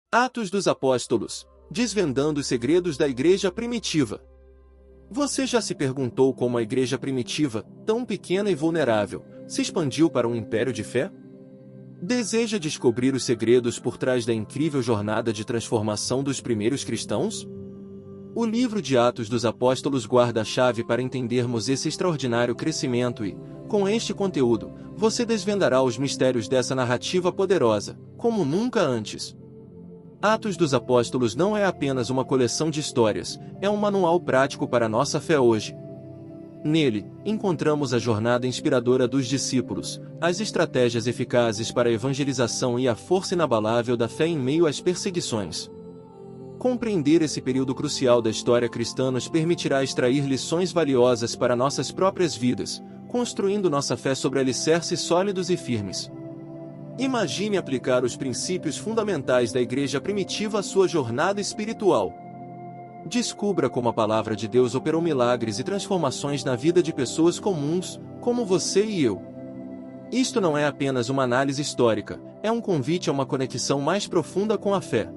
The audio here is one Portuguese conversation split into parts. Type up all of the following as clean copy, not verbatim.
Atos dos Apóstolos, desvendando os segredos da igreja primitiva. Você já se perguntou como a igreja primitiva, tão pequena e vulnerável, se expandiu para um império de fé? Deseja descobrir os segredos por trás da incrível jornada de transformação dos primeiros cristãos? O livro de Atos dos Apóstolos guarda a chave para entendermos esse extraordinário crescimento e, com este conteúdo, você desvendará os mistérios dessa narrativa poderosa, como nunca antes. Atos dos Apóstolos não é apenas uma coleção de histórias, é um manual prático para a nossa fé hoje. Nele, encontramos a jornada inspiradora dos discípulos, as estratégias eficazes para a evangelização e a força inabalável da fé em meio às perseguições. Compreender esse período crucial da história cristã nos permitirá extrair lições valiosas para nossas próprias vidas, construindo nossa fé sobre alicerces sólidos e firmes. Imagine aplicar os princípios fundamentais da igreja primitiva à sua jornada espiritual. Descubra como a palavra de Deus operou milagres e transformações na vida de pessoas comuns, como você e eu. Isto não é apenas uma análise histórica, é um convite a uma conexão mais profunda com a fé.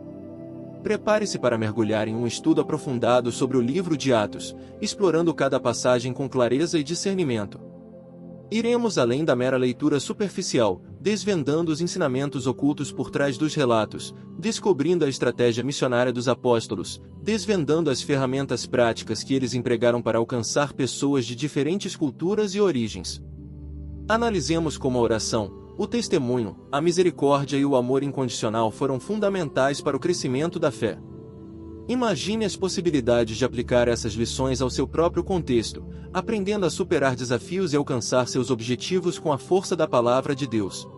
Prepare-se para mergulhar em um estudo aprofundado sobre o livro de Atos, explorando cada passagem com clareza e discernimento. Iremos além da mera leitura superficial, desvendando os ensinamentos ocultos por trás dos relatos, descobrindo a estratégia missionária dos apóstolos, desvendando as ferramentas práticas que eles empregaram para alcançar pessoas de diferentes culturas e origens. Analisemos como a oração, o testemunho, a misericórdia e o amor incondicional foram fundamentais para o crescimento da fé. Imagine as possibilidades de aplicar essas lições ao seu próprio contexto, aprendendo a superar desafios e alcançar seus objetivos com a força da palavra de Deus.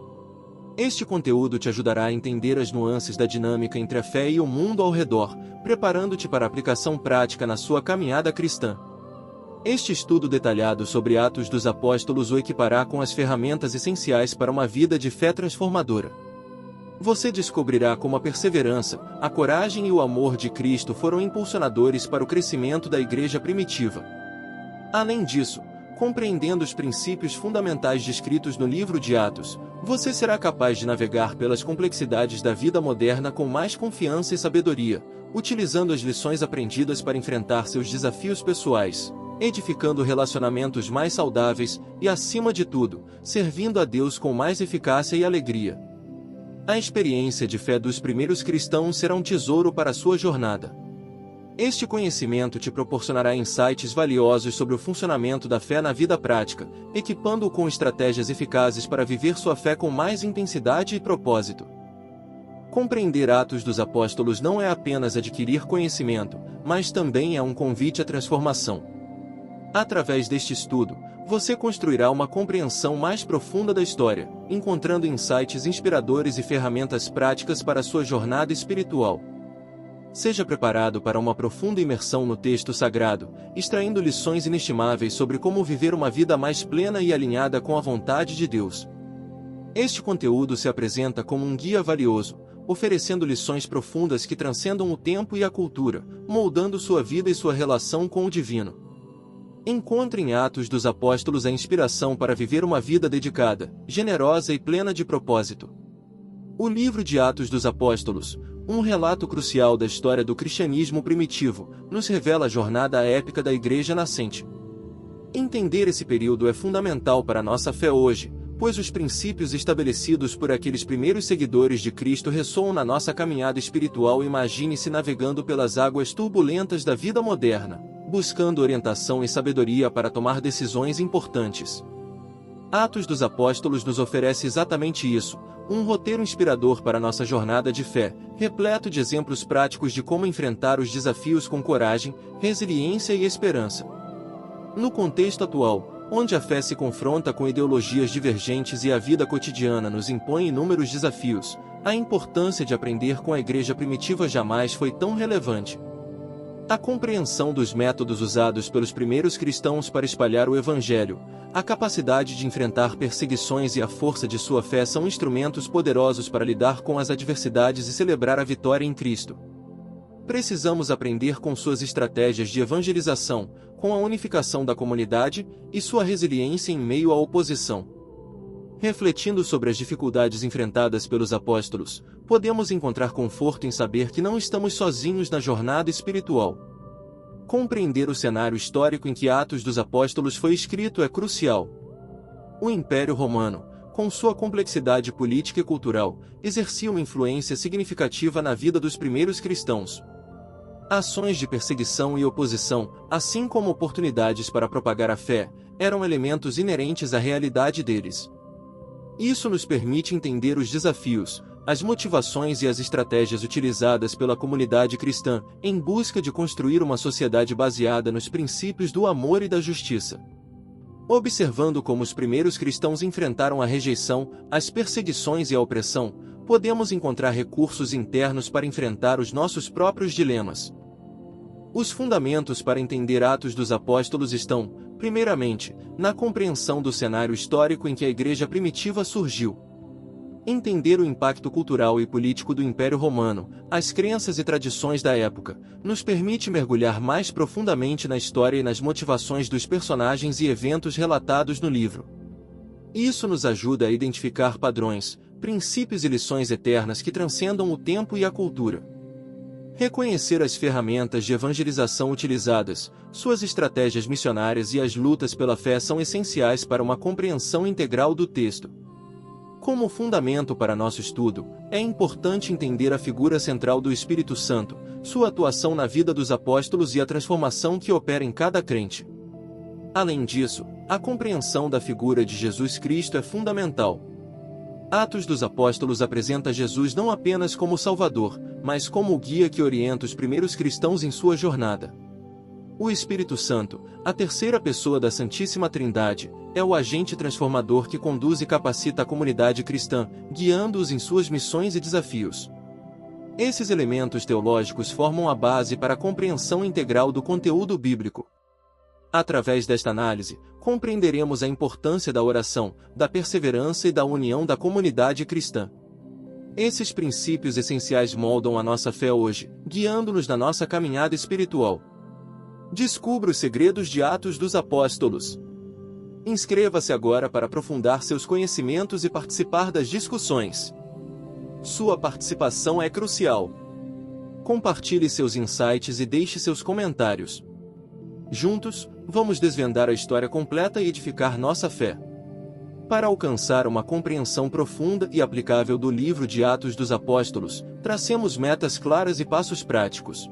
Este conteúdo te ajudará a entender as nuances da dinâmica entre a fé e o mundo ao redor, preparando-te para a aplicação prática na sua caminhada cristã. Este estudo detalhado sobre Atos dos Apóstolos o equipará com as ferramentas essenciais para uma vida de fé transformadora. Você descobrirá como a perseverança, a coragem e o amor de Cristo foram impulsionadores para o crescimento da igreja primitiva. Além disso, compreendendo os princípios fundamentais descritos no livro de Atos, você será capaz de navegar pelas complexidades da vida moderna com mais confiança e sabedoria, utilizando as lições aprendidas para enfrentar seus desafios pessoais, edificando relacionamentos mais saudáveis e, acima de tudo, servindo a Deus com mais eficácia e alegria. A experiência de fé dos primeiros cristãos será um tesouro para a sua jornada. Este conhecimento te proporcionará insights valiosos sobre o funcionamento da fé na vida prática, equipando-o com estratégias eficazes para viver sua fé com mais intensidade e propósito. Compreender Atos dos Apóstolos não é apenas adquirir conhecimento, mas também é um convite à transformação. Através deste estudo, você construirá uma compreensão mais profunda da história, encontrando insights inspiradores e ferramentas práticas para a sua jornada espiritual. Seja preparado para uma profunda imersão no texto sagrado, extraindo lições inestimáveis sobre como viver uma vida mais plena e alinhada com a vontade de Deus. Este conteúdo se apresenta como um guia valioso, oferecendo lições profundas que transcendam o tempo e a cultura, moldando sua vida e sua relação com o divino. Encontre em Atos dos Apóstolos a inspiração para viver uma vida dedicada, generosa e plena de propósito. O livro de Atos dos Apóstolos, um relato crucial da história do cristianismo primitivo, nos revela a jornada épica da igreja nascente. Entender esse período é fundamental para a nossa fé hoje, pois os princípios estabelecidos por aqueles primeiros seguidores de Cristo ressoam na nossa caminhada espiritual. Imagine-se navegando pelas águas turbulentas da vida moderna, buscando orientação e sabedoria para tomar decisões importantes. Atos dos Apóstolos nos oferece exatamente isso, um roteiro inspirador para nossa jornada de fé, repleto de exemplos práticos de como enfrentar os desafios com coragem, resiliência e esperança. No contexto atual, onde a fé se confronta com ideologias divergentes e a vida cotidiana nos impõe inúmeros desafios, a importância de aprender com a igreja primitiva jamais foi tão relevante. A compreensão dos métodos usados pelos primeiros cristãos para espalhar o Evangelho, a capacidade de enfrentar perseguições e a força de sua fé são instrumentos poderosos para lidar com as adversidades e celebrar a vitória em Cristo. Precisamos aprender com suas estratégias de evangelização, com a unificação da comunidade e sua resiliência em meio à oposição. Refletindo sobre as dificuldades enfrentadas pelos apóstolos, podemos encontrar conforto em saber que não estamos sozinhos na jornada espiritual. Compreender o cenário histórico em que Atos dos Apóstolos foi escrito é crucial. O Império Romano, com sua complexidade política e cultural, exercia uma influência significativa na vida dos primeiros cristãos. Ações de perseguição e oposição, assim como oportunidades para propagar a fé, eram elementos inerentes à realidade deles. Isso nos permite entender os desafios, as motivações e as estratégias utilizadas pela comunidade cristã em busca de construir uma sociedade baseada nos princípios do amor e da justiça. Observando como os primeiros cristãos enfrentaram a rejeição, as perseguições e a opressão, podemos encontrar recursos internos para enfrentar os nossos próprios dilemas. Os fundamentos para entender Atos dos Apóstolos estão, primeiramente, na compreensão do cenário histórico em que a Igreja primitiva surgiu. Entender o impacto cultural e político do Império Romano, as crenças e tradições da época, nos permite mergulhar mais profundamente na história e nas motivações dos personagens e eventos relatados no livro. Isso nos ajuda a identificar padrões, princípios e lições eternas que transcendam o tempo e a cultura. Reconhecer as ferramentas de evangelização utilizadas, suas estratégias missionárias e as lutas pela fé são essenciais para uma compreensão integral do texto. Como fundamento para nosso estudo, é importante entender a figura central do Espírito Santo, sua atuação na vida dos apóstolos e a transformação que opera em cada crente. Além disso, a compreensão da figura de Jesus Cristo é fundamental. Atos dos Apóstolos apresenta Jesus não apenas como Salvador, mas como o guia que orienta os primeiros cristãos em sua jornada. O Espírito Santo, a terceira pessoa da Santíssima Trindade, é o agente transformador que conduz e capacita a comunidade cristã, guiando-os em suas missões e desafios. Esses elementos teológicos formam a base para a compreensão integral do conteúdo bíblico. Através desta análise, compreenderemos a importância da oração, da perseverança e da união da comunidade cristã. Esses princípios essenciais moldam a nossa fé hoje, guiando-nos na nossa caminhada espiritual. Descubra os segredos de Atos dos Apóstolos. Inscreva-se agora para aprofundar seus conhecimentos e participar das discussões. Sua participação é crucial. Compartilhe seus insights e deixe seus comentários. Juntos, vamos desvendar a história completa e edificar nossa fé. Para alcançar uma compreensão profunda e aplicável do livro de Atos dos Apóstolos, tracemos metas claras e passos práticos.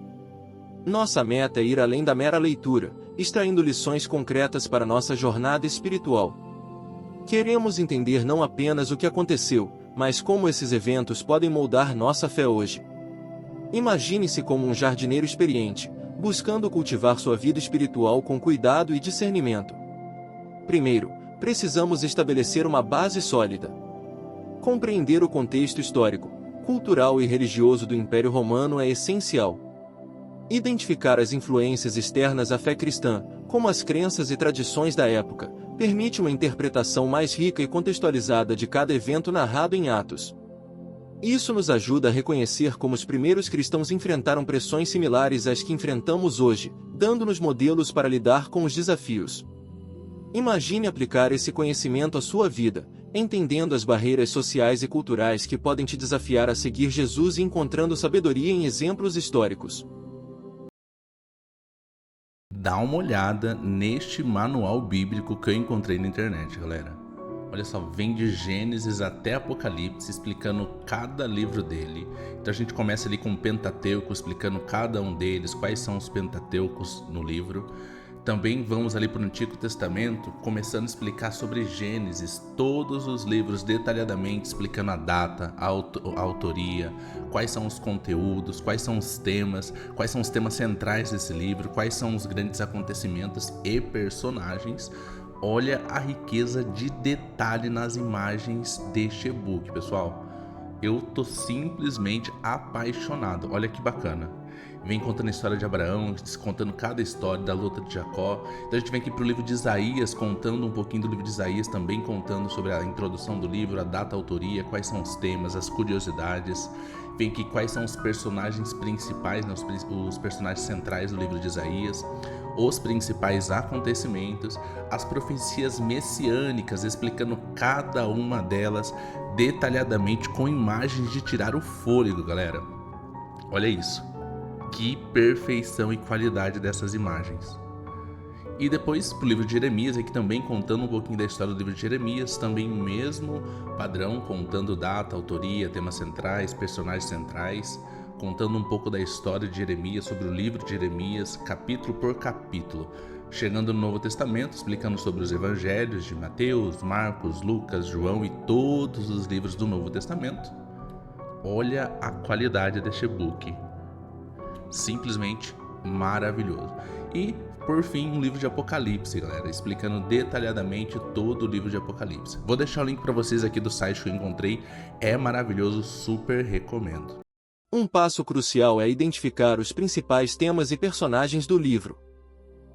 Nossa meta é ir além da mera leitura, extraindo lições concretas para nossa jornada espiritual. Queremos entender não apenas o que aconteceu, mas como esses eventos podem moldar nossa fé hoje. Imagine-se como um jardineiro experiente, buscando cultivar sua vida espiritual com cuidado e discernimento. Primeiro, precisamos estabelecer uma base sólida. Compreender o contexto histórico, cultural e religioso do Império Romano é essencial. Identificar as influências externas à fé cristã, como as crenças e tradições da época, permite uma interpretação mais rica e contextualizada de cada evento narrado em Atos. Isso nos ajuda a reconhecer como os primeiros cristãos enfrentaram pressões similares às que enfrentamos hoje, dando-nos modelos para lidar com os desafios. Imagine aplicar esse conhecimento à sua vida, entendendo as barreiras sociais e culturais que podem te desafiar a seguir Jesus e encontrando sabedoria em exemplos históricos. Dá uma olhada neste manual bíblico que eu encontrei na internet, galera. Olha só, vem de Gênesis até Apocalipse, explicando cada livro dele. Então a gente começa ali com o Pentateuco, explicando cada um deles, quais são os Pentateucos no livro. Também vamos ali para o Antigo Testamento, começando a explicar sobre Gênesis, todos os livros detalhadamente, explicando a data, a autoria, quais são os conteúdos, quais são os temas centrais desse livro, quais são os grandes acontecimentos e personagens. Olha a riqueza de detalhe nas imagens deste e-book, pessoal. Eu tô simplesmente apaixonado. Olha que bacana. Vem contando a história de Abraão, contando cada história da luta de Jacó. Então a gente vem aqui pro livro de Isaías, contando um pouquinho do livro de Isaías, também contando sobre a introdução do livro, a data, a autoria, quais são os temas, as curiosidades. Vem aqui quais são os personagens principais, né, os personagens centrais do livro de Isaías, os principais acontecimentos, as profecias messiânicas, explicando cada uma delas detalhadamente com imagens de tirar o fôlego, galera. Olha isso. Que perfeição e qualidade dessas imagens. E depois pro livro de Jeremias, aqui também contando um pouquinho da história do livro de Jeremias, também o mesmo padrão, contando data, autoria, temas centrais, personagens centrais, contando um pouco da história de Jeremias, sobre o livro de Jeremias, capítulo por capítulo. Chegando no Novo Testamento, explicando sobre os evangelhos de Mateus, Marcos, Lucas, João e todos os livros do Novo Testamento. Olha a qualidade deste book. Simplesmente maravilhoso. E, por fim, um livro de Apocalipse, galera, explicando detalhadamente todo o livro de Apocalipse. Vou deixar o link para vocês aqui do site que eu encontrei. É maravilhoso, super recomendo. Um passo crucial é identificar os principais temas e personagens do livro.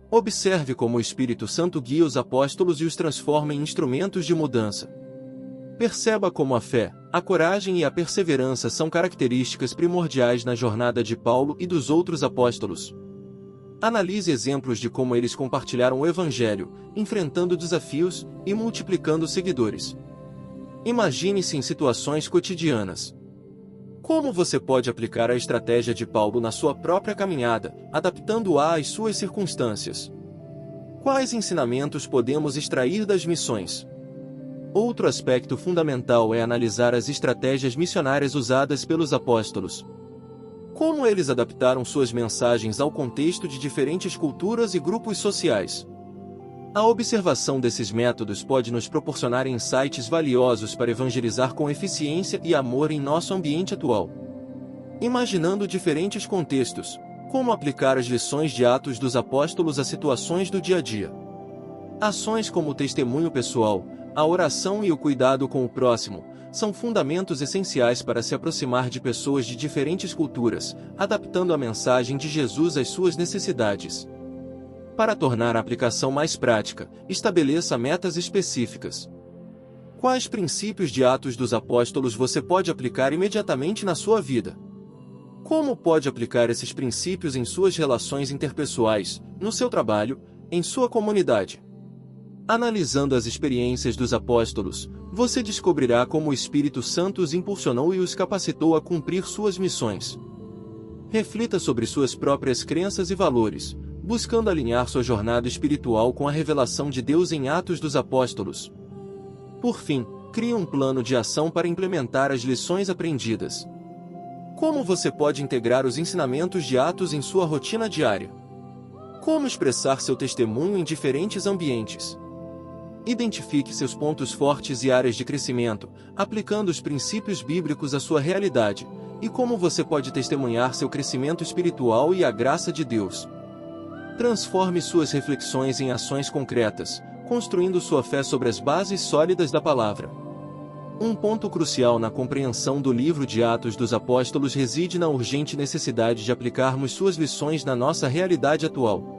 Observe como o Espírito Santo guia os apóstolos e os transforma em instrumentos de mudança. Perceba como a fé, a coragem e a perseverança são características primordiais na jornada de Paulo e dos outros apóstolos. Analise exemplos de como eles compartilharam o Evangelho, enfrentando desafios e multiplicando seguidores. Imagine-se em situações cotidianas. Como você pode aplicar a estratégia de Paulo na sua própria caminhada, adaptando-a às suas circunstâncias? Quais ensinamentos podemos extrair das missões? Outro aspecto fundamental é analisar as estratégias missionárias usadas pelos apóstolos. Como eles adaptaram suas mensagens ao contexto de diferentes culturas e grupos sociais. A observação desses métodos pode nos proporcionar insights valiosos para evangelizar com eficiência e amor em nosso ambiente atual. Imaginando diferentes contextos, como aplicar as lições de Atos dos Apóstolos a situações do dia a dia. Ações como o testemunho pessoal, a oração e o cuidado com o próximo são fundamentos essenciais para se aproximar de pessoas de diferentes culturas, adaptando a mensagem de Jesus às suas necessidades. Para tornar a aplicação mais prática, estabeleça metas específicas. Quais princípios de Atos dos Apóstolos você pode aplicar imediatamente na sua vida? Como pode aplicar esses princípios em suas relações interpessoais, no seu trabalho, em sua comunidade? Analisando as experiências dos apóstolos, você descobrirá como o Espírito Santo os impulsionou e os capacitou a cumprir suas missões. Reflita sobre suas próprias crenças e valores, buscando alinhar sua jornada espiritual com a revelação de Deus em Atos dos Apóstolos. Por fim, crie um plano de ação para implementar as lições aprendidas. Como você pode integrar os ensinamentos de Atos em sua rotina diária? Como expressar seu testemunho em diferentes ambientes? Identifique seus pontos fortes e áreas de crescimento, aplicando os princípios bíblicos à sua realidade, e como você pode testemunhar seu crescimento espiritual e a graça de Deus. Transforme suas reflexões em ações concretas, construindo sua fé sobre as bases sólidas da palavra. Um ponto crucial na compreensão do livro de Atos dos Apóstolos reside na urgente necessidade de aplicarmos suas lições na nossa realidade atual.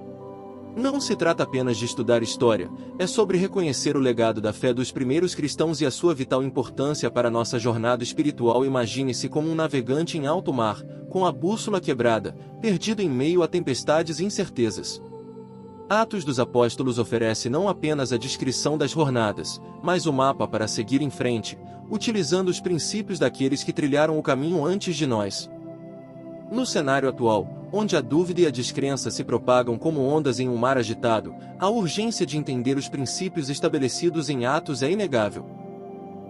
Não se trata apenas de estudar história, é sobre reconhecer o legado da fé dos primeiros cristãos e a sua vital importância para nossa jornada espiritual. Imagine-se como um navegante em alto mar, com a bússola quebrada, perdido em meio a tempestades e incertezas. Atos dos Apóstolos oferece não apenas a descrição das jornadas, mas o mapa para seguir em frente, utilizando os princípios daqueles que trilharam o caminho antes de nós. No cenário atual, onde a dúvida e a descrença se propagam como ondas em um mar agitado, a urgência de entender os princípios estabelecidos em Atos é inegável.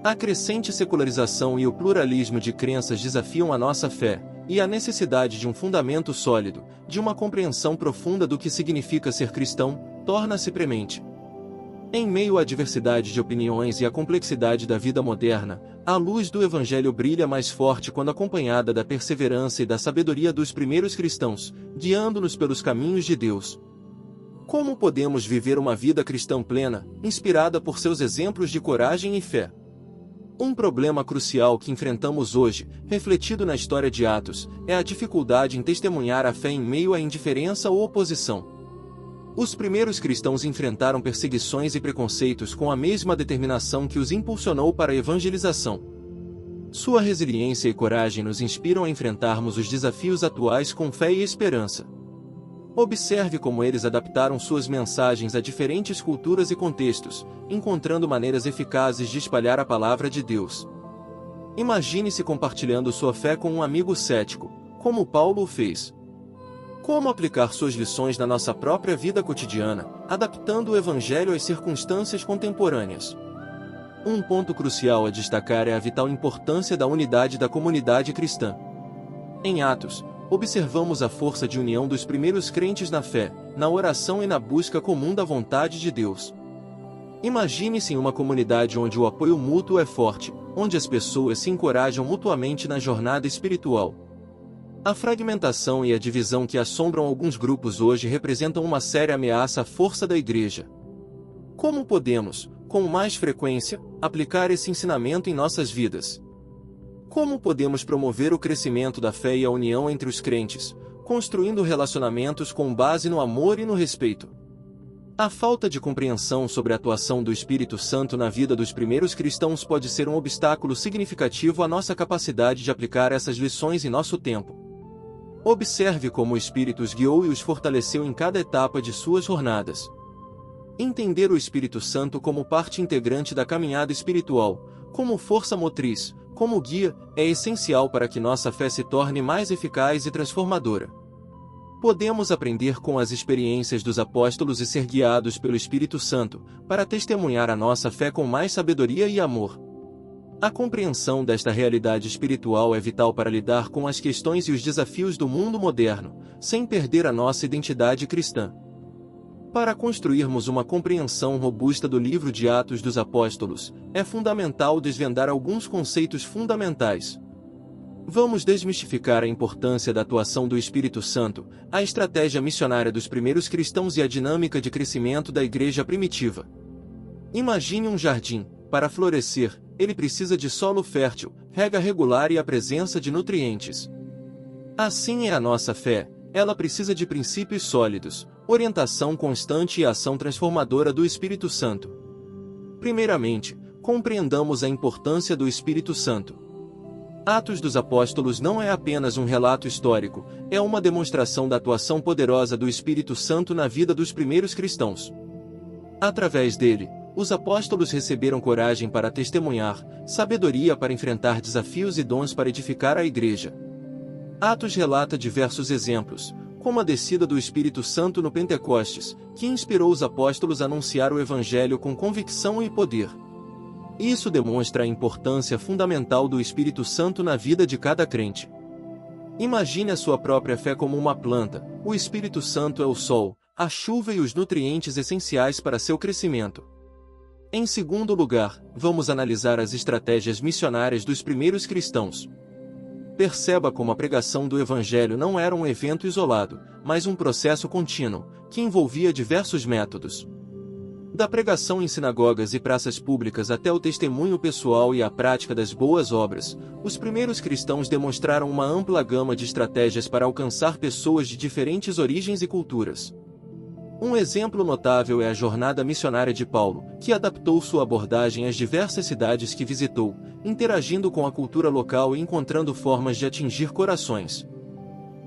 A crescente secularização e o pluralismo de crenças desafiam a nossa fé, e a necessidade de um fundamento sólido, de uma compreensão profunda do que significa ser cristão, torna-se premente. Em meio à diversidade de opiniões e à complexidade da vida moderna, a luz do Evangelho brilha mais forte quando acompanhada da perseverança e da sabedoria dos primeiros cristãos, guiando-nos pelos caminhos de Deus. Como podemos viver uma vida cristã plena, inspirada por seus exemplos de coragem e fé? Um problema crucial que enfrentamos hoje, refletido na história de Atos, é a dificuldade em testemunhar a fé em meio à indiferença ou oposição. Os primeiros cristãos enfrentaram perseguições e preconceitos com a mesma determinação que os impulsionou para a evangelização. Sua resiliência e coragem nos inspiram a enfrentarmos os desafios atuais com fé e esperança. Observe como eles adaptaram suas mensagens a diferentes culturas e contextos, encontrando maneiras eficazes de espalhar a palavra de Deus. Imagine-se compartilhando sua fé com um amigo cético, como Paulo o fez. Como aplicar suas lições na nossa própria vida cotidiana, adaptando o Evangelho às circunstâncias contemporâneas? Um ponto crucial a destacar é a vital importância da unidade da comunidade cristã. Em Atos, observamos a força de união dos primeiros crentes na fé, na oração e na busca comum da vontade de Deus. Imagine-se em uma comunidade onde o apoio mútuo é forte, onde as pessoas se encorajam mutuamente na jornada espiritual. A fragmentação e a divisão que assombram alguns grupos hoje representam uma séria ameaça à força da Igreja. Como podemos, com mais frequência, aplicar esse ensinamento em nossas vidas? Como podemos promover o crescimento da fé e a união entre os crentes, construindo relacionamentos com base no amor e no respeito? A falta de compreensão sobre a atuação do Espírito Santo na vida dos primeiros cristãos pode ser um obstáculo significativo à nossa capacidade de aplicar essas lições em nosso tempo. Observe como o Espírito os guiou e os fortaleceu em cada etapa de suas jornadas. Entender o Espírito Santo como parte integrante da caminhada espiritual, como força motriz, como guia, é essencial para que nossa fé se torne mais eficaz e transformadora. Podemos aprender com as experiências dos apóstolos e ser guiados pelo Espírito Santo, para testemunhar a nossa fé com mais sabedoria e amor. A compreensão desta realidade espiritual é vital para lidar com as questões e os desafios do mundo moderno, sem perder a nossa identidade cristã. Para construirmos uma compreensão robusta do livro de Atos dos Apóstolos, é fundamental desvendar alguns conceitos fundamentais. Vamos desmistificar a importância da atuação do Espírito Santo, a estratégia missionária dos primeiros cristãos e a dinâmica de crescimento da igreja primitiva. Imagine um jardim. Para florescer, ele precisa de solo fértil, rega regular e a presença de nutrientes. Assim é a nossa fé. Ela precisa de princípios sólidos, orientação constante e ação transformadora do Espírito Santo. Primeiramente, compreendamos a importância do Espírito Santo. Atos dos Apóstolos não é apenas um relato histórico, é uma demonstração da atuação poderosa do Espírito Santo na vida dos primeiros cristãos. Através dele, os apóstolos receberam coragem para testemunhar, sabedoria para enfrentar desafios e dons para edificar a igreja. Atos relata diversos exemplos, como a descida do Espírito Santo no Pentecostes, que inspirou os apóstolos a anunciar o Evangelho com convicção e poder. Isso demonstra a importância fundamental do Espírito Santo na vida de cada crente. Imagine a sua própria fé como uma planta. O Espírito Santo é o sol, a chuva e os nutrientes essenciais para seu crescimento. Em segundo lugar, vamos analisar as estratégias missionárias dos primeiros cristãos. Perceba como a pregação do Evangelho não era um evento isolado, mas um processo contínuo, que envolvia diversos métodos. Da pregação em sinagogas e praças públicas até o testemunho pessoal e a prática das boas obras, os primeiros cristãos demonstraram uma ampla gama de estratégias para alcançar pessoas de diferentes origens e culturas. Um exemplo notável é a jornada missionária de Paulo, que adaptou sua abordagem às diversas cidades que visitou, interagindo com a cultura local e encontrando formas de atingir corações.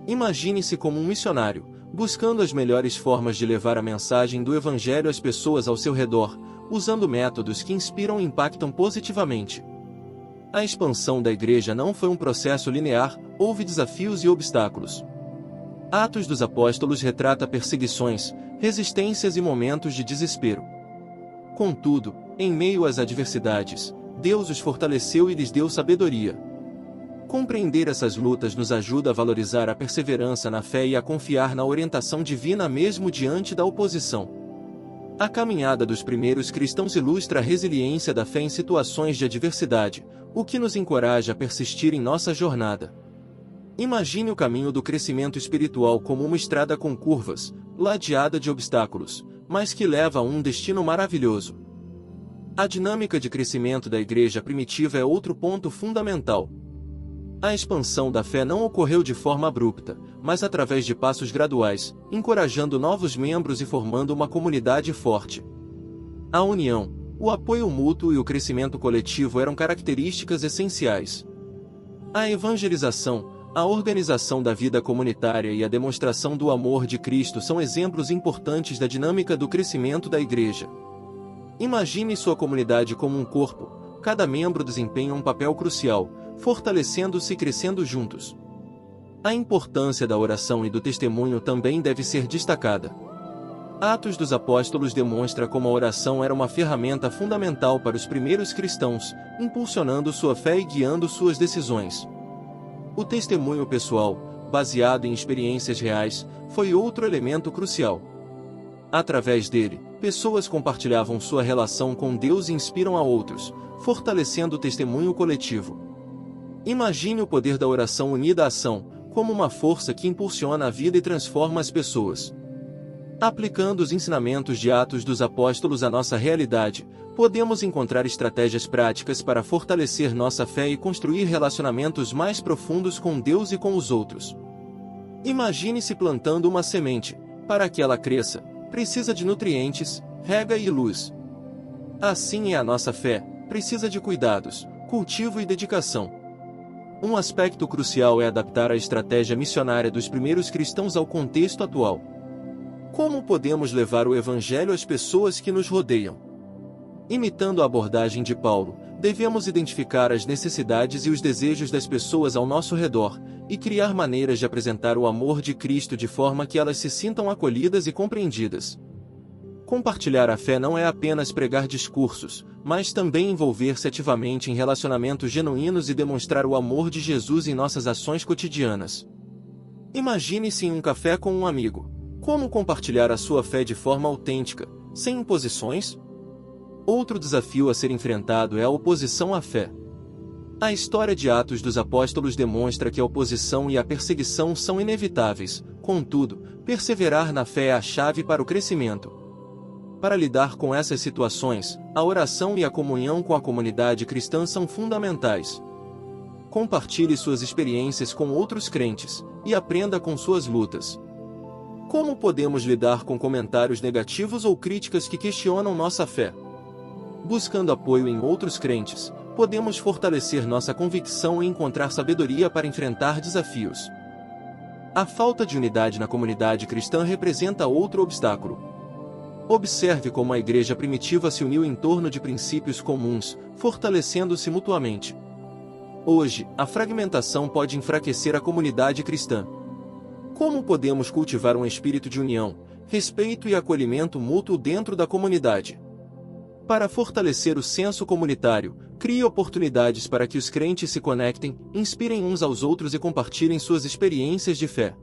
Imagine-se como um missionário, buscando as melhores formas de levar a mensagem do Evangelho às pessoas ao seu redor, usando métodos que inspiram e impactam positivamente. A expansão da igreja não foi um processo linear, houve desafios e obstáculos. Atos dos Apóstolos retrata perseguições, resistências e momentos de desespero. Contudo, em meio às adversidades, Deus os fortaleceu e lhes deu sabedoria. Compreender essas lutas nos ajuda a valorizar a perseverança na fé e a confiar na orientação divina mesmo diante da oposição. A caminhada dos primeiros cristãos ilustra a resiliência da fé em situações de adversidade, o que nos encoraja a persistir em nossa jornada. Imagine o caminho do crescimento espiritual como uma estrada com curvas, ladeada de obstáculos, mas que leva a um destino maravilhoso. A dinâmica de crescimento da igreja primitiva é outro ponto fundamental. A expansão da fé não ocorreu de forma abrupta, mas através de passos graduais, encorajando novos membros e formando uma comunidade forte. A união, o apoio mútuo e o crescimento coletivo eram características essenciais. A evangelização, a organização da vida comunitária e a demonstração do amor de Cristo são exemplos importantes da dinâmica do crescimento da igreja. Imagine sua comunidade como um corpo, cada membro desempenha um papel crucial, fortalecendo-se e crescendo juntos. A importância da oração e do testemunho também deve ser destacada. Atos dos Apóstolos demonstra como a oração era uma ferramenta fundamental para os primeiros cristãos, impulsionando sua fé e guiando suas decisões. O testemunho pessoal, baseado em experiências reais, foi outro elemento crucial. Através dele, pessoas compartilhavam sua relação com Deus e inspiram a outros, fortalecendo o testemunho coletivo. Imagine o poder da oração unida à ação, como uma força que impulsiona a vida e transforma as pessoas. Aplicando os ensinamentos de Atos dos Apóstolos à nossa realidade, podemos encontrar estratégias práticas para fortalecer nossa fé e construir relacionamentos mais profundos com Deus e com os outros. Imagine-se plantando uma semente. Para que ela cresça, precisa de nutrientes, rega e luz. Assim é a nossa fé, precisa de cuidados, cultivo e dedicação. Um aspecto crucial é adaptar a estratégia missionária dos primeiros cristãos ao contexto atual. Como podemos levar o Evangelho às pessoas que nos rodeiam? Imitando a abordagem de Paulo, devemos identificar as necessidades e os desejos das pessoas ao nosso redor, e criar maneiras de apresentar o amor de Cristo de forma que elas se sintam acolhidas e compreendidas. Compartilhar a fé não é apenas pregar discursos, mas também envolver-se ativamente em relacionamentos genuínos e demonstrar o amor de Jesus em nossas ações cotidianas. Imagine-se em um café com um amigo. Como compartilhar a sua fé de forma autêntica, sem imposições? Outro desafio a ser enfrentado é a oposição à fé. A história de Atos dos Apóstolos demonstra que a oposição e a perseguição são inevitáveis, contudo, perseverar na fé é a chave para o crescimento. Para lidar com essas situações, a oração e a comunhão com a comunidade cristã são fundamentais. Compartilhe suas experiências com outros crentes, e aprenda com suas lutas. Como podemos lidar com comentários negativos ou críticas que questionam nossa fé? Buscando apoio em outros crentes, podemos fortalecer nossa convicção e encontrar sabedoria para enfrentar desafios. A falta de unidade na comunidade cristã representa outro obstáculo. Observe como a igreja primitiva se uniu em torno de princípios comuns, fortalecendo-se mutuamente. Hoje, a fragmentação pode enfraquecer a comunidade cristã. Como podemos cultivar um espírito de união, respeito e acolhimento mútuo dentro da comunidade? Para fortalecer o senso comunitário, crie oportunidades para que os crentes se conectem, inspirem uns aos outros e compartilhem suas experiências de fé.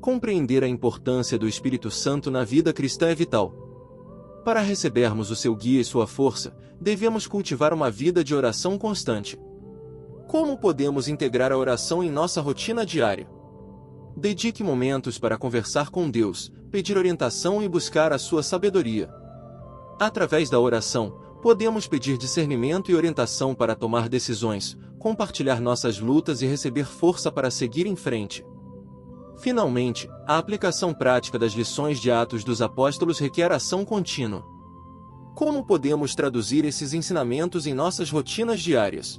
Compreender a importância do Espírito Santo na vida cristã é vital. Para recebermos o seu guia e sua força, devemos cultivar uma vida de oração constante. Como podemos integrar a oração em nossa rotina diária? Dedique momentos para conversar com Deus, pedir orientação e buscar a sua sabedoria. Através da oração, podemos pedir discernimento e orientação para tomar decisões, compartilhar nossas lutas e receber força para seguir em frente. Finalmente, a aplicação prática das lições de Atos dos Apóstolos requer ação contínua. Como podemos traduzir esses ensinamentos em nossas rotinas diárias?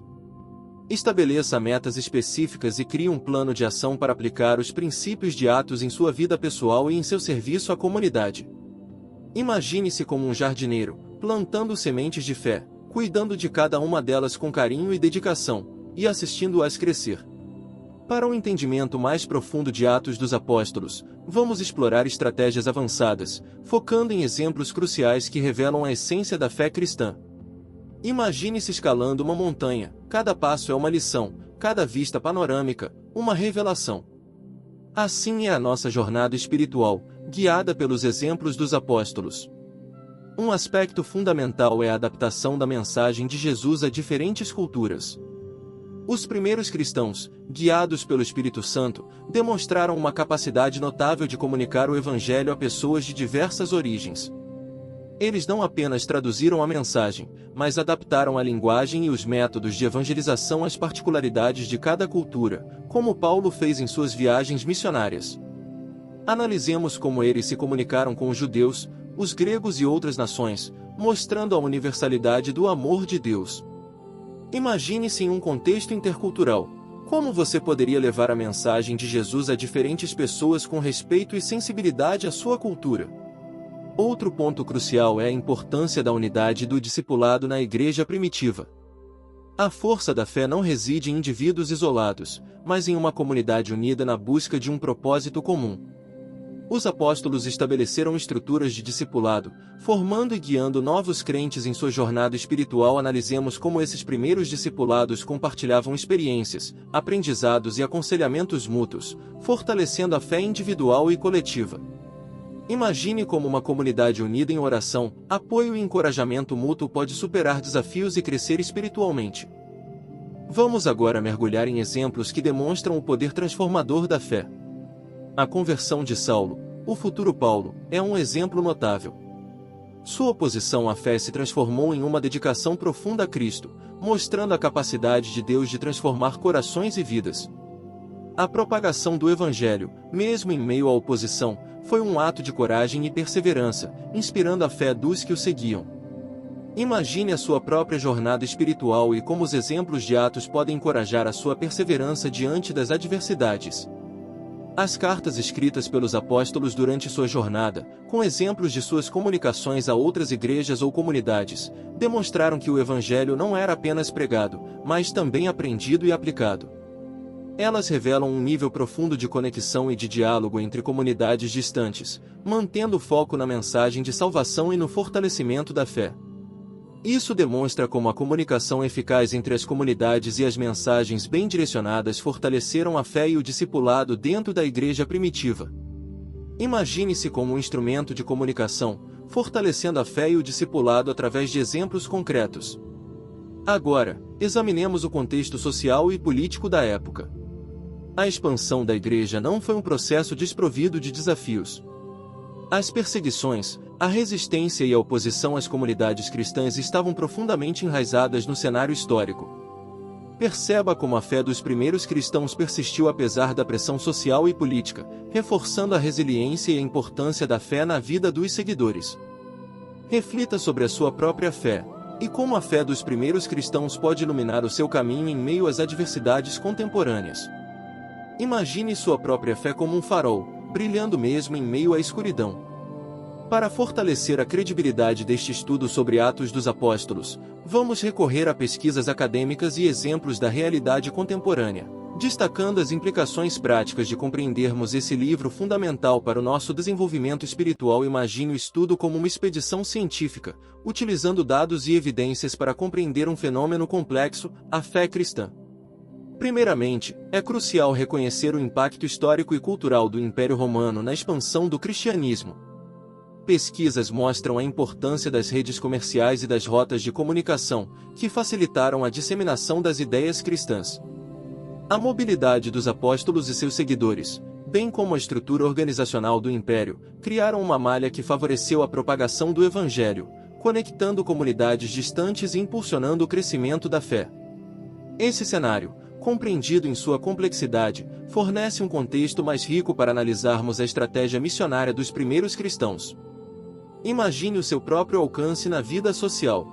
Estabeleça metas específicas e crie um plano de ação para aplicar os princípios de Atos em sua vida pessoal e em seu serviço à comunidade. Imagine-se como um jardineiro, plantando sementes de fé, cuidando de cada uma delas com carinho e dedicação, e assistindo-as crescer. Para um entendimento mais profundo de Atos dos Apóstolos, vamos explorar estratégias avançadas, focando em exemplos cruciais que revelam a essência da fé cristã. Imagine-se escalando uma montanha, cada passo é uma lição, cada vista panorâmica, uma revelação. Assim é a nossa jornada espiritual, guiada pelos exemplos dos apóstolos. Um aspecto fundamental é a adaptação da mensagem de Jesus a diferentes culturas. Os primeiros cristãos, guiados pelo Espírito Santo, demonstraram uma capacidade notável de comunicar o Evangelho a pessoas de diversas origens. Eles não apenas traduziram a mensagem, mas adaptaram a linguagem e os métodos de evangelização às particularidades de cada cultura, como Paulo fez em suas viagens missionárias. Analisemos como eles se comunicaram com os judeus, os gregos e outras nações, mostrando a universalidade do amor de Deus. Imagine-se em um contexto intercultural. Como você poderia levar a mensagem de Jesus a diferentes pessoas com respeito e sensibilidade à sua cultura? Outro ponto crucial é a importância da unidade do discipulado na igreja primitiva. A força da fé não reside em indivíduos isolados, mas em uma comunidade unida na busca de um propósito comum. Os apóstolos estabeleceram estruturas de discipulado, formando e guiando novos crentes em sua jornada espiritual. Analisemos como esses primeiros discipulados compartilhavam experiências, aprendizados e aconselhamentos mútuos, fortalecendo a fé individual e coletiva. Imagine como uma comunidade unida em oração, apoio e encorajamento mútuo pode superar desafios e crescer espiritualmente. Vamos agora mergulhar em exemplos que demonstram o poder transformador da fé. A conversão de Saulo, o futuro Paulo, é um exemplo notável. Sua oposição à fé se transformou em uma dedicação profunda a Cristo, mostrando a capacidade de Deus de transformar corações e vidas. A propagação do Evangelho, mesmo em meio à oposição, foi um ato de coragem e perseverança, inspirando a fé dos que o seguiam. Imagine a sua própria jornada espiritual e como os exemplos de Atos podem encorajar a sua perseverança diante das adversidades. As cartas escritas pelos apóstolos durante sua jornada, com exemplos de suas comunicações a outras igrejas ou comunidades, demonstraram que o Evangelho não era apenas pregado, mas também aprendido e aplicado. Elas revelam um nível profundo de conexão e de diálogo entre comunidades distantes, mantendo o foco na mensagem de salvação e no fortalecimento da fé. Isso demonstra como a comunicação eficaz entre as comunidades e as mensagens bem direcionadas fortaleceram a fé e o discipulado dentro da igreja primitiva. Imagine-se como um instrumento de comunicação, fortalecendo a fé e o discipulado através de exemplos concretos. Agora, examinemos o contexto social e político da época. A expansão da igreja não foi um processo desprovido de desafios. As perseguições, a resistência e a oposição às comunidades cristãs estavam profundamente enraizadas no cenário histórico. Perceba como a fé dos primeiros cristãos persistiu apesar da pressão social e política, reforçando a resiliência e a importância da fé na vida dos seguidores. Reflita sobre a sua própria fé, e como a fé dos primeiros cristãos pode iluminar o seu caminho em meio às adversidades contemporâneas. Imagine sua própria fé como um farol, brilhando mesmo em meio à escuridão. Para fortalecer a credibilidade deste estudo sobre Atos dos Apóstolos, vamos recorrer a pesquisas acadêmicas e exemplos da realidade contemporânea, destacando as implicações práticas de compreendermos esse livro fundamental para o nosso desenvolvimento espiritual. Imagine o estudo como uma expedição científica, utilizando dados e evidências para compreender um fenômeno complexo, a fé cristã. Primeiramente, é crucial reconhecer o impacto histórico e cultural do Império Romano na expansão do cristianismo. Pesquisas mostram a importância das redes comerciais e das rotas de comunicação, que facilitaram a disseminação das ideias cristãs. A mobilidade dos apóstolos e seus seguidores, bem como a estrutura organizacional do Império, criaram uma malha que favoreceu a propagação do Evangelho, conectando comunidades distantes e impulsionando o crescimento da fé. Esse cenário, compreendido em sua complexidade, fornece um contexto mais rico para analisarmos a estratégia missionária dos primeiros cristãos. Imagine o seu próprio alcance na vida social.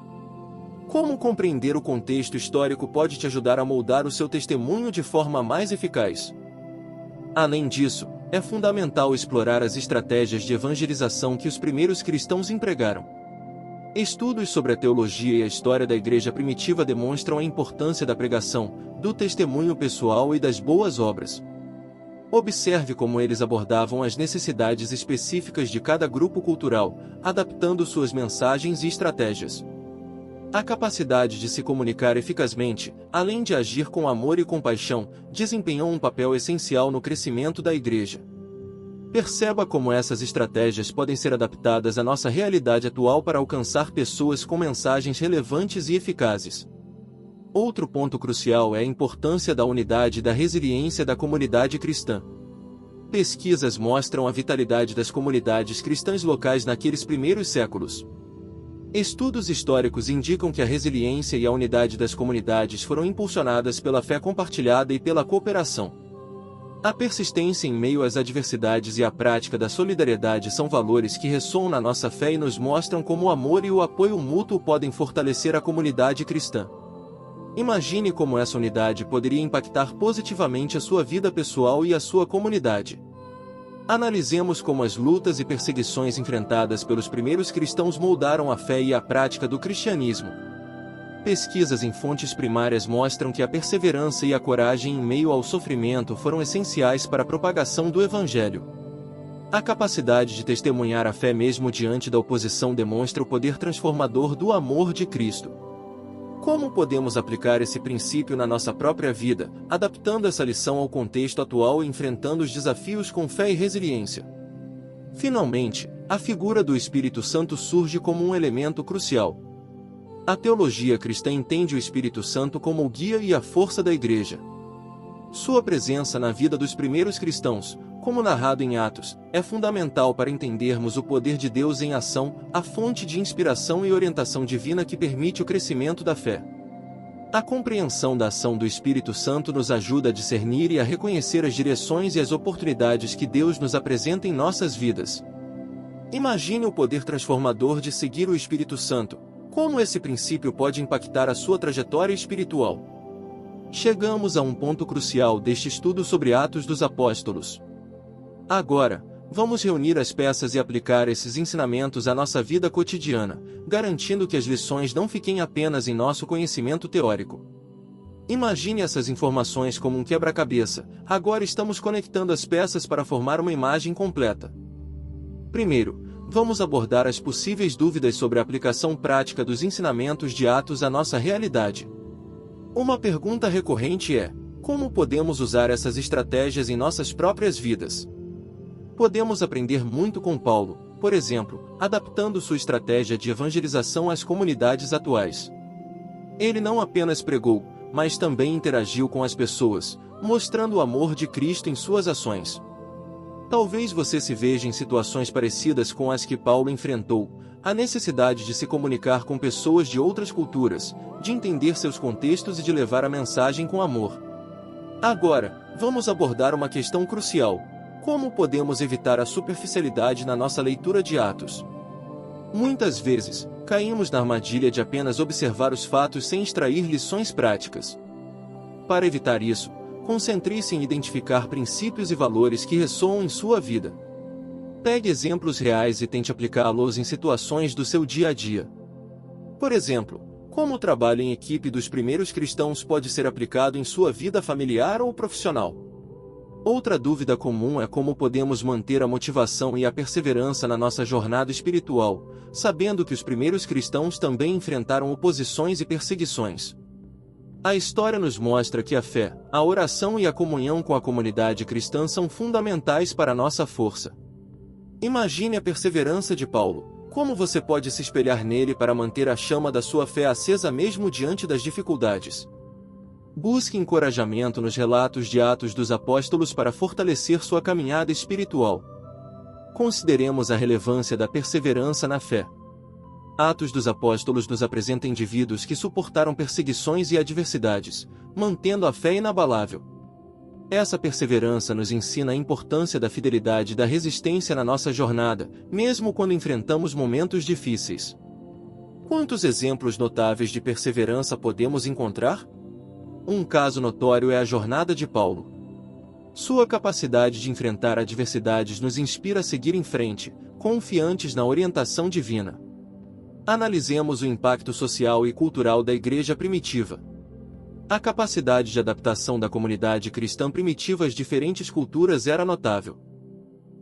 Como compreender o contexto histórico pode te ajudar a moldar o seu testemunho de forma mais eficaz. Além disso, é fundamental explorar as estratégias de evangelização que os primeiros cristãos empregaram. Estudos sobre a teologia e a história da igreja primitiva demonstram a importância da pregação, do testemunho pessoal e das boas obras. Observe como eles abordavam as necessidades específicas de cada grupo cultural, adaptando suas mensagens e estratégias. A capacidade de se comunicar eficazmente, além de agir com amor e compaixão, desempenhou um papel essencial no crescimento da igreja. Perceba como essas estratégias podem ser adaptadas à nossa realidade atual para alcançar pessoas com mensagens relevantes e eficazes. Outro ponto crucial é a importância da unidade e da resiliência da comunidade cristã. Pesquisas mostram a vitalidade das comunidades cristãs locais naqueles primeiros séculos. Estudos históricos indicam que a resiliência e a unidade das comunidades foram impulsionadas pela fé compartilhada e pela cooperação. A persistência em meio às adversidades e a prática da solidariedade são valores que ressoam na nossa fé e nos mostram como o amor e o apoio mútuo podem fortalecer a comunidade cristã. Imagine como essa unidade poderia impactar positivamente a sua vida pessoal e a sua comunidade. Analisemos como as lutas e perseguições enfrentadas pelos primeiros cristãos moldaram a fé e a prática do cristianismo. Pesquisas em fontes primárias mostram que a perseverança e a coragem em meio ao sofrimento foram essenciais para a propagação do Evangelho. A capacidade de testemunhar a fé mesmo diante da oposição demonstra o poder transformador do amor de Cristo. Como podemos aplicar esse princípio na nossa própria vida, adaptando essa lição ao contexto atual e enfrentando os desafios com fé e resiliência? Finalmente, a figura do Espírito Santo surge como um elemento crucial. A teologia cristã entende o Espírito Santo como o guia e a força da Igreja. Sua presença na vida dos primeiros cristãos, como narrado em Atos, é fundamental para entendermos o poder de Deus em ação, a fonte de inspiração e orientação divina que permite o crescimento da fé. A compreensão da ação do Espírito Santo nos ajuda a discernir e a reconhecer as direções e as oportunidades que Deus nos apresenta em nossas vidas. Imagine o poder transformador de seguir o Espírito Santo. Como esse princípio pode impactar a sua trajetória espiritual? Chegamos a um ponto crucial deste estudo sobre Atos dos Apóstolos. Agora, vamos reunir as peças e aplicar esses ensinamentos à nossa vida cotidiana, garantindo que as lições não fiquem apenas em nosso conhecimento teórico. Imagine essas informações como um quebra-cabeça. Agora estamos conectando as peças para formar uma imagem completa. Primeiro, vamos abordar as possíveis dúvidas sobre a aplicação prática dos ensinamentos de Atos à nossa realidade. Uma pergunta recorrente é: como podemos usar essas estratégias em nossas próprias vidas? Podemos aprender muito com Paulo, por exemplo, adaptando sua estratégia de evangelização às comunidades atuais. Ele não apenas pregou, mas também interagiu com as pessoas, mostrando o amor de Cristo em suas ações. Talvez você se veja em situações parecidas com as que Paulo enfrentou, a necessidade de se comunicar com pessoas de outras culturas, de entender seus contextos e de levar a mensagem com amor. Agora, vamos abordar uma questão crucial: como podemos evitar a superficialidade na nossa leitura de Atos? Muitas vezes, caímos na armadilha de apenas observar os fatos sem extrair lições práticas. Para evitar isso, concentre-se em identificar princípios e valores que ressoam em sua vida. Pegue exemplos reais e tente aplicá-los em situações do seu dia a dia. Por exemplo, como o trabalho em equipe dos primeiros cristãos pode ser aplicado em sua vida familiar ou profissional? Outra dúvida comum é como podemos manter a motivação e a perseverança na nossa jornada espiritual, sabendo que os primeiros cristãos também enfrentaram oposições e perseguições. A história nos mostra que a fé, a oração e a comunhão com a comunidade cristã são fundamentais para a nossa força. Imagine a perseverança de Paulo. Como você pode se espelhar nele para manter a chama da sua fé acesa mesmo diante das dificuldades? Busque encorajamento nos relatos de Atos dos Apóstolos para fortalecer sua caminhada espiritual. Consideremos a relevância da perseverança na fé. Atos dos Apóstolos nos apresenta indivíduos que suportaram perseguições e adversidades, mantendo a fé inabalável. Essa perseverança nos ensina a importância da fidelidade e da resistência na nossa jornada, mesmo quando enfrentamos momentos difíceis. Quantos exemplos notáveis de perseverança podemos encontrar? Um caso notório é a jornada de Paulo. Sua capacidade de enfrentar adversidades nos inspira a seguir em frente, confiantes na orientação divina. Analisemos o impacto social e cultural da igreja primitiva. A capacidade de adaptação da comunidade cristã primitiva às diferentes culturas era notável.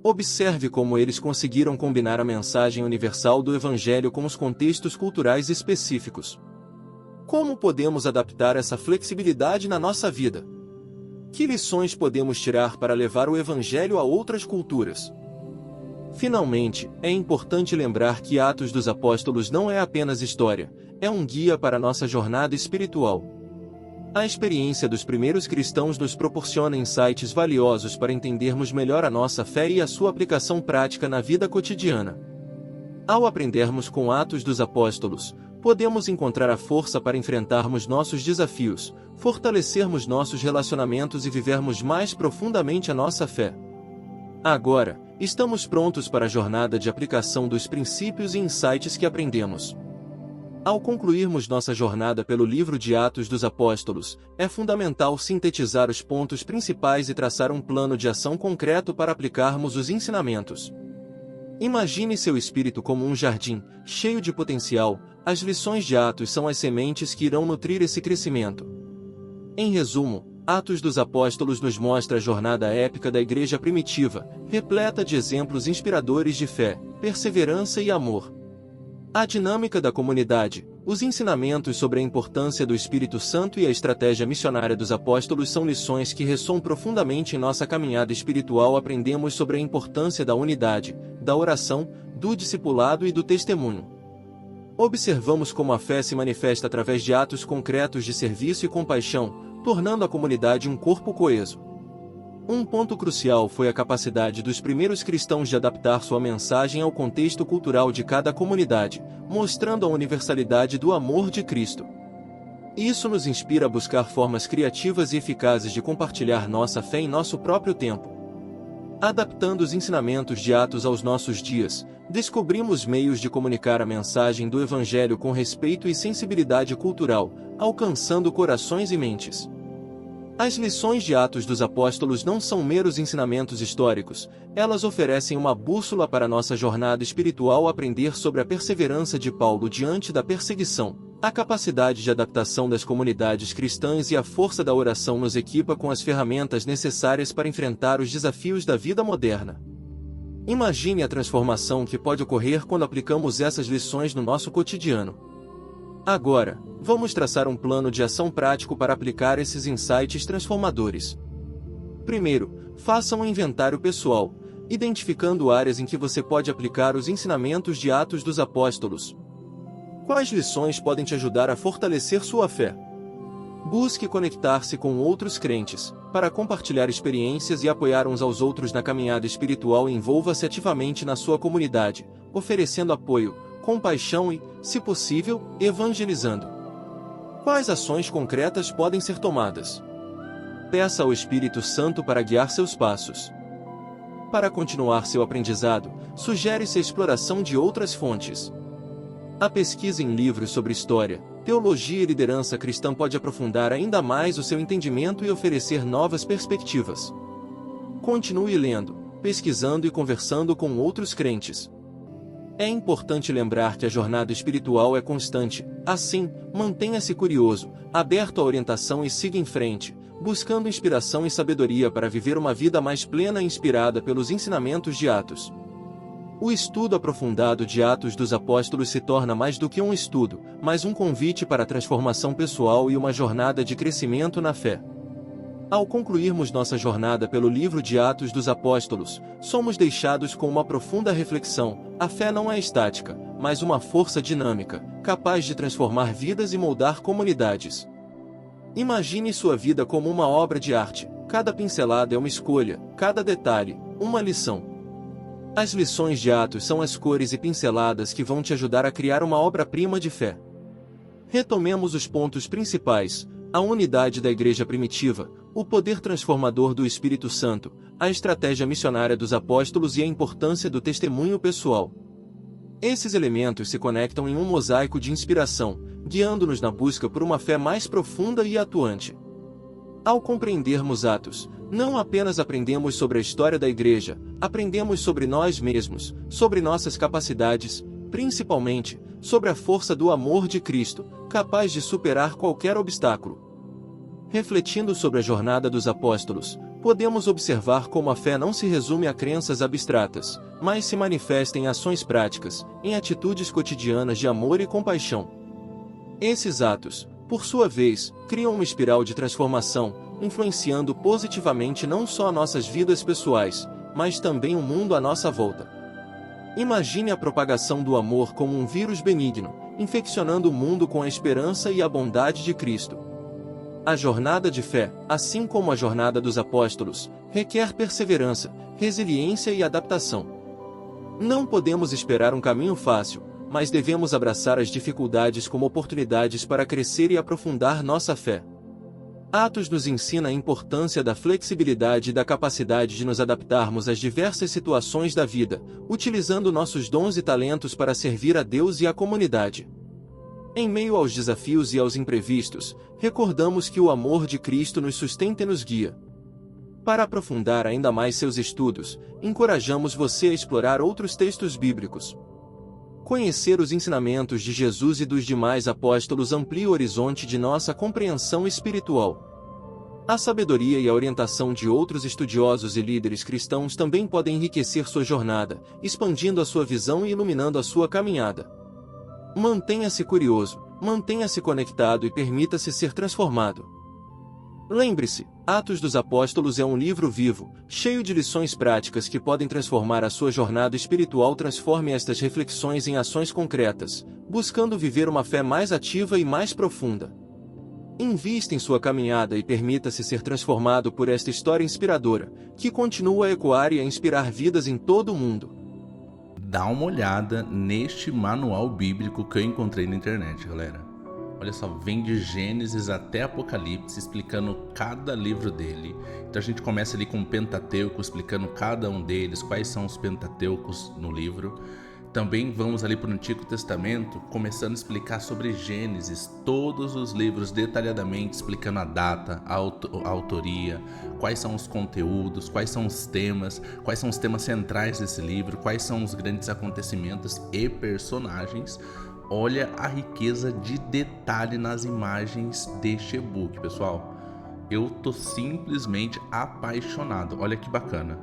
Observe como eles conseguiram combinar a mensagem universal do Evangelho com os contextos culturais específicos. Como podemos adaptar essa flexibilidade na nossa vida? Que lições podemos tirar para levar o Evangelho a outras culturas? Finalmente, é importante lembrar que Atos dos Apóstolos não é apenas história, é um guia para nossa jornada espiritual. A experiência dos primeiros cristãos nos proporciona insights valiosos para entendermos melhor a nossa fé e a sua aplicação prática na vida cotidiana. Ao aprendermos com Atos dos Apóstolos, podemos encontrar a força para enfrentarmos nossos desafios, fortalecermos nossos relacionamentos e vivermos mais profundamente a nossa fé. Agora, estamos prontos para a jornada de aplicação dos princípios e insights que aprendemos. Ao concluirmos nossa jornada pelo livro de Atos dos Apóstolos, é fundamental sintetizar os pontos principais e traçar um plano de ação concreto para aplicarmos os ensinamentos. Imagine seu espírito como um jardim, cheio de potencial. As lições de Atos são as sementes que irão nutrir esse crescimento. Em resumo, Atos dos Apóstolos nos mostra a jornada épica da igreja primitiva, repleta de exemplos inspiradores de fé, perseverança e amor. A dinâmica da comunidade, os ensinamentos sobre a importância do Espírito Santo e a estratégia missionária dos apóstolos são lições que ressoam profundamente em nossa caminhada espiritual. Aprendemos sobre a importância da unidade, da oração, do discipulado e do testemunho. Observamos como a fé se manifesta através de atos concretos de serviço e compaixão, tornando a comunidade um corpo coeso. Um ponto crucial foi a capacidade dos primeiros cristãos de adaptar sua mensagem ao contexto cultural de cada comunidade, mostrando a universalidade do amor de Cristo. Isso nos inspira a buscar formas criativas e eficazes de compartilhar nossa fé em nosso próprio tempo. Adaptando os ensinamentos de Atos aos nossos dias, descobrimos meios de comunicar a mensagem do Evangelho com respeito e sensibilidade cultural, alcançando corações e mentes. As lições de Atos dos Apóstolos não são meros ensinamentos históricos, elas oferecem uma bússola para nossa jornada espiritual. Aprender sobre a perseverança de Paulo diante da perseguição, a capacidade de adaptação das comunidades cristãs e a força da oração nos equipa com as ferramentas necessárias para enfrentar os desafios da vida moderna. Imagine a transformação que pode ocorrer quando aplicamos essas lições no nosso cotidiano. Agora, vamos traçar um plano de ação prático para aplicar esses insights transformadores. Primeiro, faça um inventário pessoal, identificando áreas em que você pode aplicar os ensinamentos de Atos dos Apóstolos. Quais lições podem te ajudar a fortalecer sua fé? Busque conectar-se com outros crentes, para compartilhar experiências e apoiar uns aos outros na caminhada espiritual. Envolva-se ativamente na sua comunidade, oferecendo apoio, compaixão e, se possível, evangelizando. Quais ações concretas podem ser tomadas? Peça ao Espírito Santo para guiar seus passos. Para continuar seu aprendizado, sugere-se a exploração de outras fontes. A pesquisa em livros sobre história, teologia e liderança cristã pode aprofundar ainda mais o seu entendimento e oferecer novas perspectivas. Continue lendo, pesquisando e conversando com outros crentes. É importante lembrar que a jornada espiritual é constante, assim, mantenha-se curioso, aberto à orientação e siga em frente, buscando inspiração e sabedoria para viver uma vida mais plena e inspirada pelos ensinamentos de Atos. O estudo aprofundado de Atos dos Apóstolos se torna mais do que um estudo, mas um convite para a transformação pessoal e uma jornada de crescimento na fé. Ao concluirmos nossa jornada pelo livro de Atos dos Apóstolos, somos deixados com uma profunda reflexão. A fé não é estática, mas uma força dinâmica, capaz de transformar vidas e moldar comunidades. Imagine sua vida como uma obra de arte. Cada pincelada é uma escolha, cada detalhe, uma lição. As lições de Atos são as cores e pinceladas que vão te ajudar a criar uma obra-prima de fé. Retomemos os pontos principais: a unidade da igreja primitiva, o poder transformador do Espírito Santo, a estratégia missionária dos apóstolos e a importância do testemunho pessoal. Esses elementos se conectam em um mosaico de inspiração, guiando-nos na busca por uma fé mais profunda e atuante. Ao compreendermos Atos, não apenas aprendemos sobre a história da igreja, aprendemos sobre nós mesmos, sobre nossas capacidades, principalmente, sobre a força do amor de Cristo, capaz de superar qualquer obstáculo. Refletindo sobre a jornada dos apóstolos, podemos observar como a fé não se resume a crenças abstratas, mas se manifesta em ações práticas, em atitudes cotidianas de amor e compaixão. Esses atos, por sua vez, criam uma espiral de transformação, influenciando positivamente não só nossas vidas pessoais, mas também o mundo à nossa volta. Imagine a propagação do amor como um vírus benigno, infeccionando o mundo com a esperança e a bondade de Cristo. A jornada de fé, assim como a jornada dos apóstolos, requer perseverança, resiliência e adaptação. Não podemos esperar um caminho fácil, mas devemos abraçar as dificuldades como oportunidades para crescer e aprofundar nossa fé. Atos nos ensina a importância da flexibilidade e da capacidade de nos adaptarmos às diversas situações da vida, utilizando nossos dons e talentos para servir a Deus e à comunidade. Em meio aos desafios e aos imprevistos, recordamos que o amor de Cristo nos sustenta e nos guia. Para aprofundar ainda mais seus estudos, encorajamos você a explorar outros textos bíblicos. Conhecer os ensinamentos de Jesus e dos demais apóstolos amplia o horizonte de nossa compreensão espiritual. A sabedoria e a orientação de outros estudiosos e líderes cristãos também podem enriquecer sua jornada, expandindo a sua visão e iluminando a sua caminhada. Mantenha-se curioso, mantenha-se conectado e permita-se ser transformado. Lembre-se, Atos dos Apóstolos é um livro vivo, cheio de lições práticas que podem transformar a sua jornada espiritual. Transforme estas reflexões em ações concretas, buscando viver uma fé mais ativa e mais profunda. Invista em sua caminhada e permita-se ser transformado por esta história inspiradora, que continua a ecoar e a inspirar vidas em todo o mundo. Dá uma olhada neste manual bíblico que eu encontrei na internet, galera. Olha só, vem de Gênesis até Apocalipse, explicando cada livro dele. Então a gente começa ali com o Pentateuco, explicando cada um deles, quais são os Pentateucos no livro. Também vamos ali para o Antigo Testamento, começando a explicar sobre Gênesis, todos os livros detalhadamente, explicando a data, a autoria, quais são os conteúdos, quais são os temas centrais desse livro, quais são os grandes acontecimentos e personagens. Olha a riqueza de detalhe nas imagens deste e-book, pessoal. Eu tô simplesmente apaixonado. Olha que bacana.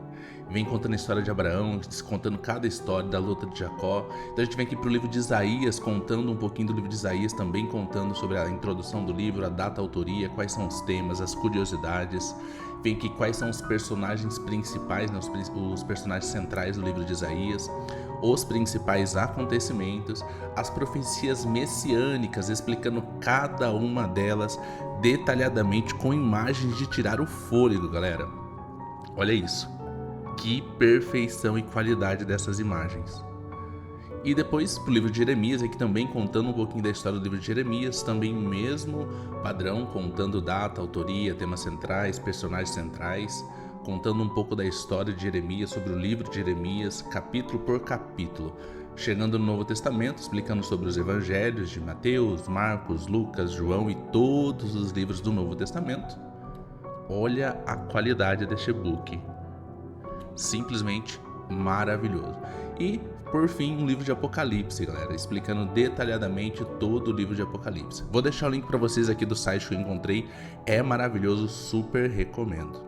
Vem contando a história de Abraão, contando cada história da luta de Jacó. Então a gente vem aqui pro livro de Isaías, contando um pouquinho do livro de Isaías, também contando sobre a introdução do livro, a data, a autoria, quais são os temas, as curiosidades. Vem aqui quais são os personagens principais, né, os personagens centrais do livro de Isaías, os principais acontecimentos, as profecias messiânicas, explicando cada uma delas detalhadamente com imagens de tirar o fôlego, galera. Olha isso. Que perfeição e qualidade dessas imagens. E depois pro livro de Jeremias, aqui também contando um pouquinho da história do livro de Jeremias, também o mesmo padrão, contando data, autoria, temas centrais, personagens centrais, contando um pouco da história de Jeremias, sobre o livro de Jeremias, capítulo por capítulo. Chegando no Novo Testamento, explicando sobre os evangelhos de Mateus, Marcos, Lucas, João e todos os livros do Novo Testamento. Olha a qualidade deste e-book. Simplesmente maravilhoso. E, por fim, um livro de Apocalipse, galera, explicando detalhadamente todo o livro de Apocalipse. Vou deixar o link para vocês aqui do site que eu encontrei. É maravilhoso, super recomendo.